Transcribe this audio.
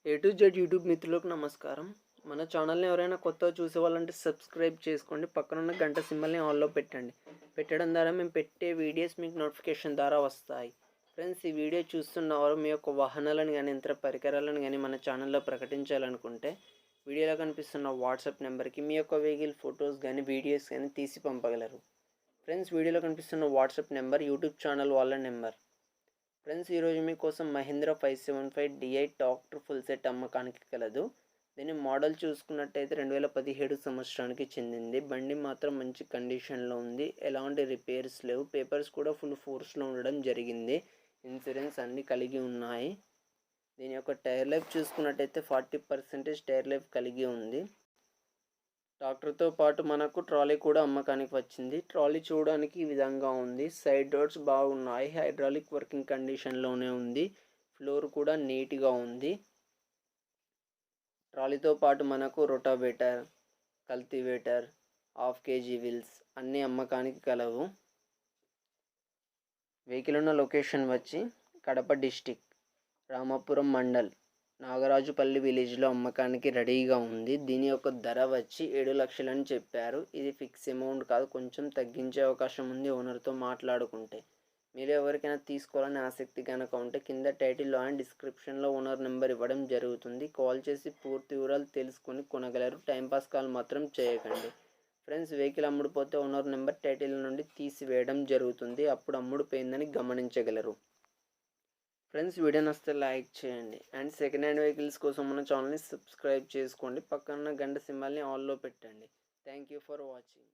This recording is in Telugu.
A to Z యూట్యూబ్ మిత్రులకు నమస్కారం. మన ఛానల్ని ఎవరైనా కొత్తగా చూసేవాళ్ళంటే సబ్స్క్రైబ్ చేసుకోండి. పక్కనున్న గంట సింబల్ని ఆన్లో పెట్టండి. పెట్టడం ద్వారా మేము పెట్టే వీడియోస్ మీకు నోటిఫికేషన్ ద్వారా వస్తాయి. ఫ్రెండ్స్, ఈ వీడియో చూస్తున్నవారు మీ యొక్క వాహనాలను కానీ యంత్ర పరికరాలను కానీ మన ఛానల్లో ప్రకటించాలనుకుంటే వీడియోలో కనిపిస్తున్న వాట్సాప్ నెంబర్కి మీ యొక్క వెహికల్ ఫొటోస్ కానీ వీడియోస్ కానీ తీసి పంపగలరు. ఫ్రెండ్స్, వీడియోలో కనిపిస్తున్న వాట్సాప్ నెంబర్ యూట్యూబ్ ఛానల్ వాళ్ళ నెంబర్. ఫ్రెండ్స్, ఈరోజు మీకోసం Mahindra 575 DI tractor full set అమ్మకానికి కలదు. దీని మోడల్ చూసుకున్నట్టయితే 2017 సంవత్సరానికి చెందింది. బండి మాత్రం మంచి కండిషన్లో ఉంది. ఎలాంటి రిపేర్స్ లేవు. పేపర్స్ కూడా ఫుల్ ఫోర్స్లో ఉండడం జరిగింది. ఇన్సూరెన్స్ అన్నీ కలిగి ఉన్నాయి. దీని యొక్క టైర్ లైఫ్ చూసుకున్నట్టయితే 40% టైర్ లైఫ్ కలిగి ఉంది. ట్రాక్టర్తో పాటు మనకు ట్రాలీ కూడా అమ్మకానికి వచ్చింది. ట్రాలీ చూడడానికి ఈ విధంగా ఉంది. సైడ్ డోర్స్ బాగున్నాయి. హైడ్రాలిక్ వర్కింగ్ కండిషన్లోనే ఉంది. ఫ్లోర్ కూడా నీట్గా ఉంది. ట్రాలీతో పాటు మనకు rotavator, cultivator, half KG wheels అన్నీ అమ్మకానికి కలవు. వెహికల్ ఉన్న లొకేషన్ వచ్చి కడప డిస్టిక్, రామాపురం మండల్, నాగరాజుపల్లి విలేజ్లో అమ్మకానికి రెడీగా ఉంది. దీని యొక్క ధర వచ్చి 7 లక్షలని చెప్పారు. ఇది ఫిక్స్ అమౌంట్ కాదు, కొంచెం తగ్గించే అవకాశం ఉంది ఓనర్తో మాట్లాడుకుంటే. మీరు ఎవరికైనా తీసుకోవాలని ఆసక్తి కనుక ఉంటే కింద టైటిల్లో అండ్ డిస్క్రిప్షన్లో ఓనర్ నెంబర్ ఇవ్వడం జరుగుతుంది. కాల్ చేసి పూర్తి వివరాలు తెలుసుకొని కొనగలరు. టైంపాస్ కాల్ మాత్రం చేయకండి. ఫ్రెండ్స్, వెహికల్ అమ్ముడుపోతే ఓనర్ నెంబర్ టైటిల్ నుండి తీసివేయడం జరుగుతుంది. అప్పుడు అమ్ముడుపోయిందని గమనించగలరు. ఫ్రెండ్స్, వీడియో నచ్చితే లైక్ చేయండి అండ్ సెకండ్ హ్యాండ్ వెహికల్స్ కోసం మన ఛానల్ని సబ్స్క్రైబ్ చేసుకోండి. పక్కన గంట సింబల్ని ఆన్లో పెట్టండి. Thank you for watching.